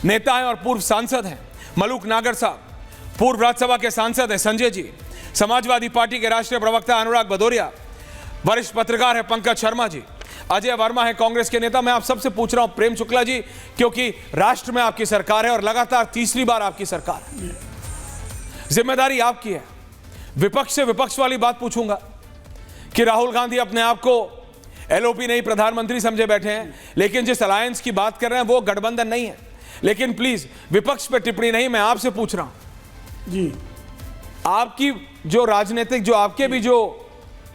नेता हैं और पूर्व सांसद हैं मलूक नागर साहब, पूर्व राज्यसभा के सांसद हैं संजय जी, समाजवादी पार्टी के राष्ट्रीय प्रवक्ता अनुराग भदौरिया, वरिष्ठ पत्रकार है पंकज शर्मा जी, अजय वर्मा है कांग्रेस के नेता। मैं आप सबसे पूछ रहा हूं प्रेम शुक्ला जी, क्योंकि राष्ट्र में आपकी सरकार है और लगातार तीसरी बार आपकी सरकार है, जिम्मेदारी आपकी है। विपक्ष से विपक्ष वाली बात पूछूंगा कि राहुल गांधी अपने आप को एलओपी नहीं प्रधानमंत्री समझे बैठे हैं, लेकिन जिस अलायंस की बात कर रहे हैं वो गठबंधन नहीं है। लेकिन प्लीज विपक्ष पे टिप्पणी नहीं, मैं आपसे पूछ रहा हूं जी, आपकी जो राजनीतिक, जो आपके भी जो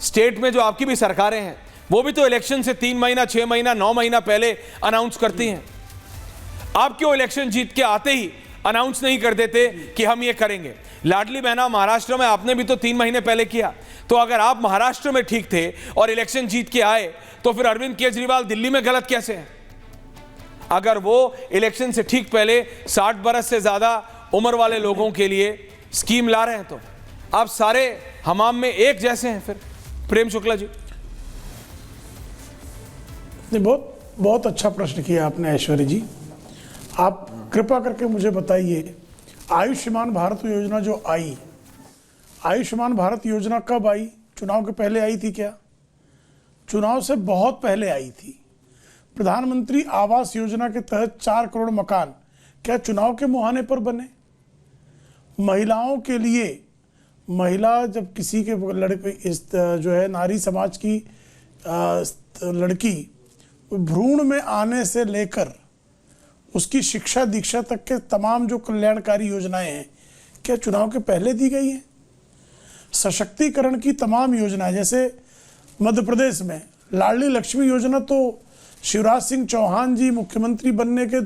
स्टेट में जो आपकी भी सरकारें हैं, वो भी तो इलेक्शन से 3 महीना 6 महीना 9 महीना पहले अनाउंस करती हैं। आप क्यों इलेक्शन जीत के आते ही अनाउंस नहीं कर देते कि हम ये करेंगे? लाडली बहना महाराष्ट्र में आपने भी तो 3 महीने पहले किया। तो अगर आप महाराष्ट्र में ठीक थे और इलेक्शन जीत के आए, तो फिर अरविंद केजरीवाल दिल्ली में गलत कैसे हैं? अगर वो इलेक्शन से ठीक पहले 60 बरस से ज्यादा उम्र वाले लोगों के लिए स्कीम ला रहे हैं, तो आप सारे हमाम में एक जैसे हैं फिर। प्रेम शुक्ला जी, बहुत अच्छा प्रश्न किया आपने ऐश्वर्य जी। आप कृपा करके मुझे बताइए, आयुष्मान भारत योजना जो आई, आयुष्मान भारत योजना कब आई? चुनाव के पहले आई थी क्या? चुनाव से बहुत पहले आई थी। प्रधानमंत्री आवास योजना के तहत 4 करोड़ मकान क्या चुनाव के मुहाने पर बने? महिलाओं के लिए, महिला जब किसी के लड़के, इस जो है नारी समाज की लड़की भ्रूण में आने से लेकर उसकी शिक्षा दीक्षा तक के तमाम जो कल्याणकारी योजनाएं हैं, क्या चुनाव के पहले दी गई हैं? सशक्तिकरण की तमाम योजनाएं, जैसे मध्य प्रदेश में लाडली लक्ष्मी योजना, तो शिवराज सिंह चौहान जी मुख्यमंत्री बनने के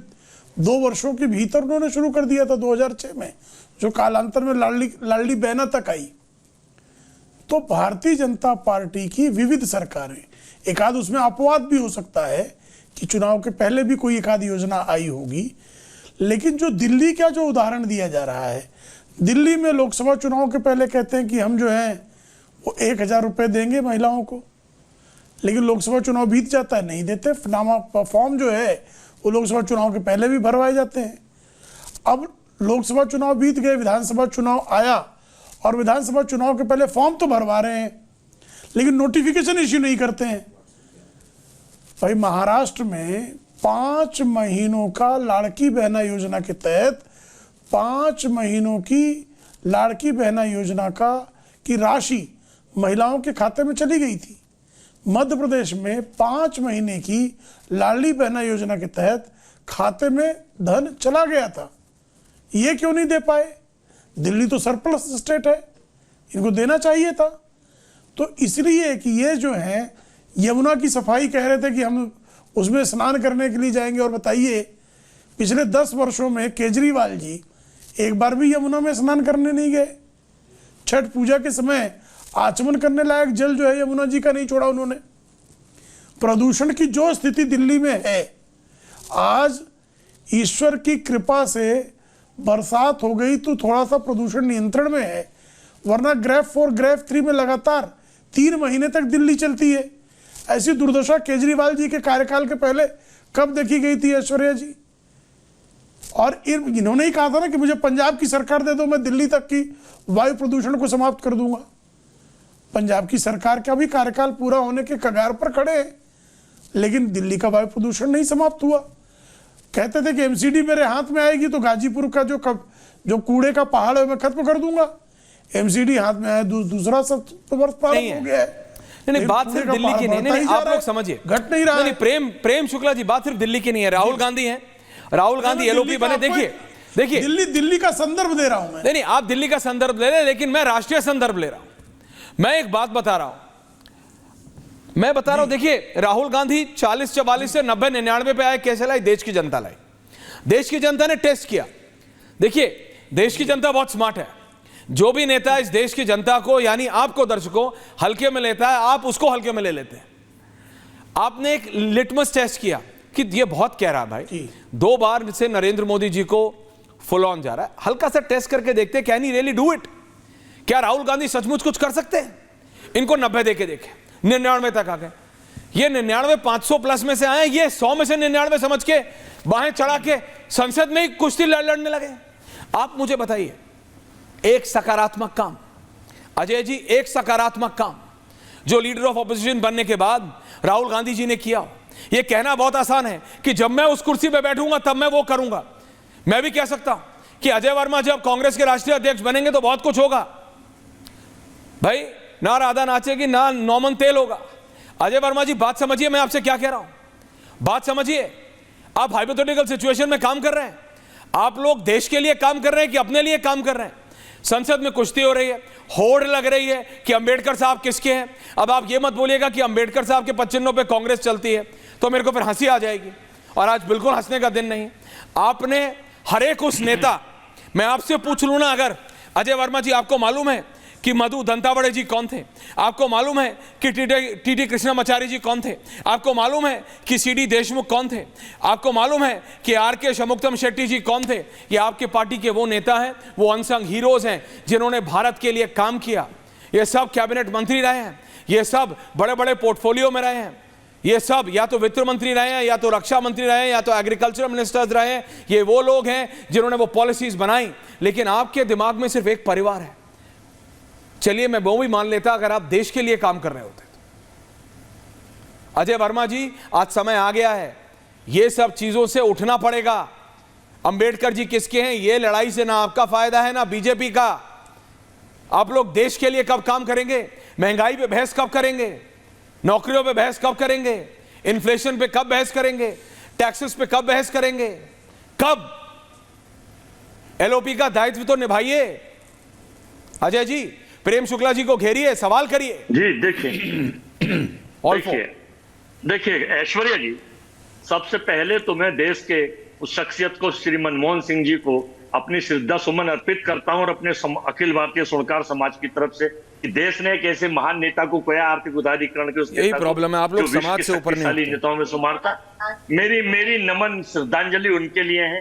2 वर्षों के भीतर उन्होंने शुरू कर दिया था 2006 में, जो कालांतर में लाडली बहना तक आई। तो भारतीय जनता पार्टी की विविध सरकारें, एक आध उसमें अपवाद भी हो सकता है कि चुनाव के पहले भी कोई एक आध योजना आई होगी, लेकिन जो दिल्ली का जो उदाहरण दिया जा रहा है, दिल्ली में लोकसभा चुनाव के पहले कहते हैं कि हम जो है वो 1000 रुपये देंगे महिलाओं को, लेकिन लोकसभा चुनाव बीत जाता है, नहीं देते। फॉर्म जो है वो लोकसभा चुनाव के पहले भी भरवाए जाते हैं। अब लोकसभा चुनाव बीत गए, विधानसभा चुनाव आया, और विधानसभा चुनाव के पहले फॉर्म तो भरवा रहे हैं, लेकिन नोटिफिकेशन इश्यू नहीं करते हैं। भाई महाराष्ट्र में 5 महीनों का लाड़की बहना योजना के तहत 5 महीनों की लाड़की बहना योजना की राशि महिलाओं के खाते में चली गई थी। मध्य प्रदेश में 5 महीने की लाडली बहना योजना के तहत खाते में धन चला गया था। ये क्यों नहीं दे पाए? दिल्ली तो सरप्लस स्टेट है, इनको देना चाहिए था। तो इसलिए कि ये जो है यमुना की सफाई कह रहे थे कि हम उसमें स्नान करने के लिए जाएंगे, और बताइए पिछले 10 वर्षों में केजरीवाल जी एक बार भी यमुना में स्नान करने नहीं गए। छठ पूजा के समय आचमन करने लायक जल जो है यमुना जी का नहीं छोड़ा उन्होंने। प्रदूषण की जो स्थिति दिल्ली में है, आज ईश्वर की कृपा से बरसात हो गई तो थोड़ा सा प्रदूषण नियंत्रण में है, वरना ग्रेफ 4 ग्रेफ 3 में लगातार 3 महीने तक दिल्ली चलती है। ऐसी दुर्दशा केजरीवाल जी के कार्यकाल के पहले कब देखी गई थी ऐश्वर्या जी? और इन्होंने ही कहा था ना कि मुझे पंजाब की सरकार दे दो, मैं दिल्ली तक की वायु प्रदूषण को समाप्त कर दूंगा। पंजाब की सरकार का भी कार्यकाल पूरा होने के कगार पर खड़े हैं, लेकिन दिल्ली का वायु प्रदूषण नहीं समाप्त हुआ। कहते थे कि एमसीडी मेरे हाथ में आएगी तो गाजीपुर का जो कूड़े का पहाड़ है मैं खत्म कर दूंगा। एमसीडी हाथ में आया, दूसरा सब वर्ष पार हो गया है। नहीं, बात सिर्फ दिल्ली की नहीं, आप लोग समझिए, घट नहीं रहा। प्रेम शुक्ला जी, बात सिर्फ दिल्ली की नहीं है। राहुल गांधी हैं, राहुल गांधी एलओपी बने। देखिए दिल्ली का संदर्भ दे रहा हूं मैं। नहीं, आप दिल्ली का संदर्भ ले रहे हैं, लेकिन मैं राष्ट्रीय संदर्भ ले रहा हूं। मैं एक बात बता रहा हूं, देखिए राहुल गांधी 40-44 से 90-99 पे आए, कैसे लाई? देश की जनता लाई। देश की जनता ने टेस्ट किया। देखिए देश की जनता बहुत स्मार्ट है। जो भी नेता इस देश की जनता को, यानी आपको दर्शकों, हल्के में लेता है, आप उसको हल्के में ले लेते हैं। आपने एक लिटमस टेस्ट किया कि ये बहुत कह रहा है भाई, 2 बार से नरेंद्र मोदी जी को फुल ऑन जा रहा है, हल्का सा टेस्ट करके देखते, can he really do it? क्या राहुल गांधी सचमुच कुछ कर सकते हैं? इनको 90 देके देखे, 99 तक आ गए। ये 99 500 प्लस में से आए, ये 100 में से 99 समझ के बाहें चढ़ा के संसद में ही कुश्ती लड़ने लगे। आप मुझे बताइए, एक सकारात्मक काम, अजय जी, एक सकारात्मक काम जो लीडर ऑफ ऑपोजिशन बनने के बाद राहुल गांधी जी ने किया। यह कहना बहुत आसान है कि जब मैं उस कुर्सी पे बैठूंगा तब मैं वो करूंगा। मैं भी कह सकता हूं कि अजय वर्मा जब कांग्रेस के राष्ट्रीय अध्यक्ष बनेंगे तो बहुत कुछ होगा। भाई, ना राधा नाचेगी ना नौमन तेल होगा। अजय वर्मा जी, बात समझिए, मैं आपसे क्या कह रहा हूं, बात समझिए। आप हाइपोथेटिकल सिचुएशन में काम कर रहे हैं। आप लोग देश के लिए काम कर रहे हैं कि अपने लिए काम कर रहे हैं? संसद में कुश्ती हो रही है, होड़ लग रही है कि अंबेडकर साहब किसके हैं। अब आप ये मत बोलिएगा कि अंबेडकर साहब के 5 चिन्हों पे कांग्रेस चलती है, तो मेरे को फिर हंसी आ जाएगी। और आज बिल्कुल हंसने का दिन नहीं। आपने हर एक उस नेता, मैं आपसे पूछ लूं ना, अगर अजय वर्मा जी, आपको मालूम है कि मधु दंतावड़े जी कौन थे? आपको मालूम है कि टीटी कृष्णमाचारी जी कौन थे? आपको मालूम है कि सीडी देशमुख कौन थे? आपको मालूम है कि आर.के. शमुक्तम शेट्टी जी कौन थे? ये आपके पार्टी के वो नेता हैं, वो अनसंग हीरोज हैं जिन्होंने भारत के लिए काम किया। ये सब कैबिनेट मंत्री रहे हैं, ये सब बड़े बड़े पोर्टफोलियो में रहे हैं, ये सब या तो वित्त मंत्री रहे हैं, या तो रक्षा मंत्री रहे हैं, या तो एग्रीकल्चर मिनिस्टर्स रहे हैं। ये वो लोग हैं जिन्होंने वो पॉलिसीज बनाई। लेकिन आपके दिमाग में सिर्फ एक परिवार है। चलिए, मैं वो भी मान लेता अगर आप देश के लिए काम कर रहे होते तो। अजय वर्मा जी, आज समय आ गया है, ये सब चीजों से उठना पड़ेगा। अंबेडकर जी किसके हैं? ये लड़ाई से ना आपका फायदा है ना बीजेपी का। आप लोग देश के लिए कब काम करेंगे? महंगाई पे बहस कब करेंगे? नौकरियों पे बहस कब करेंगे? इन्फ्लेशन पे कब बहस करेंगे? टैक्सेस पे कब बहस करेंगे? कब? एलओपी का दायित्व तो निभाइए। अजय जी, प्रेम शुक्ला जी को घेरिए, सवाल करिए। जी देखिए ऐश्वर्या जी, सबसे पहले तो मैं देश के उस शख्सियत को, श्री मनमोहन सिंह जी को अपनी श्रद्धा सुमन अर्पित करता हूं और अपने अखिल भारतीय स्वर्णकार समाज की तरफ से कि देश ने एक ऐसे महान नेता को खोया, आर्थिक उदारीकरण के उसके यही प्रॉब्लम है, आप लोग समाज से ऊपर नहीं होते। नेताओं में शुमार था। मेरी नमन श्रद्धांजलि उनके लिए है।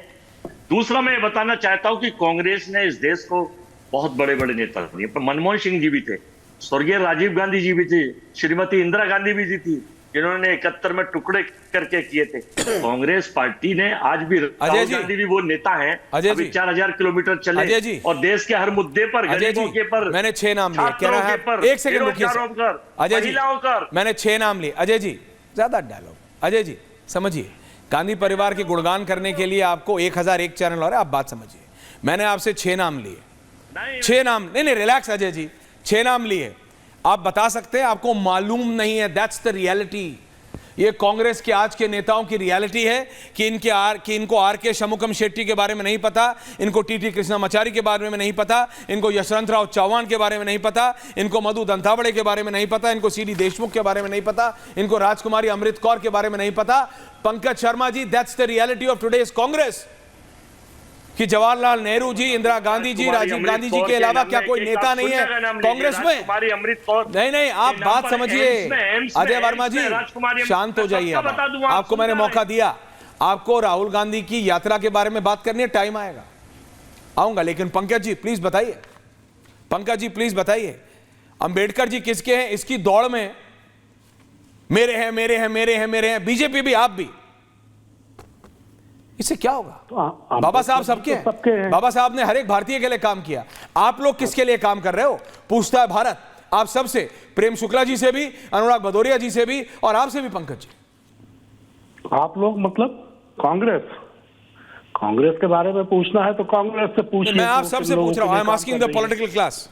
दूसरा, मैं बताना चाहता हूं कि कांग्रेस ने इस देश को बहुत बड़े बड़े नेता दिए, पर मनमोहन सिंह जी भी थे, स्वर्गीय राजीव गांधी जी भी थे, श्रीमती इंदिरा गांधी भी थी जिन्होंने 71 में टुकड़े करके किए थे। कांग्रेस पार्टी ने आज भी, राहुल गांधी भी वो नेता हैं, अभी 4000 किलोमीटर चले और देश के हर मुद्दे पर, गरीबों के पर, मैंने 6 नाम लिए, कह रहा है, एक सेकंड रुकिए अजय जी, मैंने 6 नाम लिए। अजय जी, ज्यादा डायलॉग। अजय जी समझिए, गांधी परिवार के गुणगान करने के लिए आपको 1001 चैनल और आप बात समझिए। मैंने आपसे 6 नाम लिए, 6 नाम, नहीं रिलैक्स अजय जी, 6 नाम लिए। आप बता सकते हैं आपको मालूम नहीं है? That's the reality. ये कांग्रेस के आज के नेताओं की रियलिटी है कि इनको आर.के. शमुकम शेट्टी के बारे में नहीं पता, इनको टीटी कृष्णमाचारी के बारे में नहीं पता, इनको यशवंतराव चौहान के बारे में नहीं पता, इनको मधु दंतावड़े के बारे में नहीं पता, इनको सीडी देशमुख के बारे में नहीं पता, इनको राजकुमारी अमृत कौर के बारे में नहीं पता। Pankaj Sharma ji, that's the reality of today's Congress कि जवाहरलाल नेहरू जी, इंदिरा गांधी जी, राजीव गांधी जी के अलावा क्या कोई नेता नहीं है कांग्रेस में? नहीं, आप बात समझिए। अजय वर्मा जी, शांत हो जाइए। आपको मैंने मौका दिया, आपको राहुल गांधी की यात्रा के बारे में बात करनी है, टाइम आएगा, आऊंगा। लेकिन पंकज जी प्लीज बताइए, पंकज जी प्लीज बताइए, अंबेडकर जी किसके हैं? इसकी दौड़ में मेरे हैं, मेरे हैं, मेरे हैं, मेरे हैं, बीजेपी भी, आप भी, इससे क्या होगा? तो बाबा साहब सबके हैं। बाबा साहब ने हर एक भारतीय के लिए काम किया। आप लोग किसके लिए काम कर रहे हो? पूछता है भारत आप सबसे, प्रेम शुक्ला जी से भी, अनुराग भदौरिया जी से भी, और आपसे भी पंकज जी। आप लोग मतलब कांग्रेस के बारे में पूछना है तो कांग्रेस से पूछ। मैं आप सबसे पूछ रहा हूं, I am asking the political class.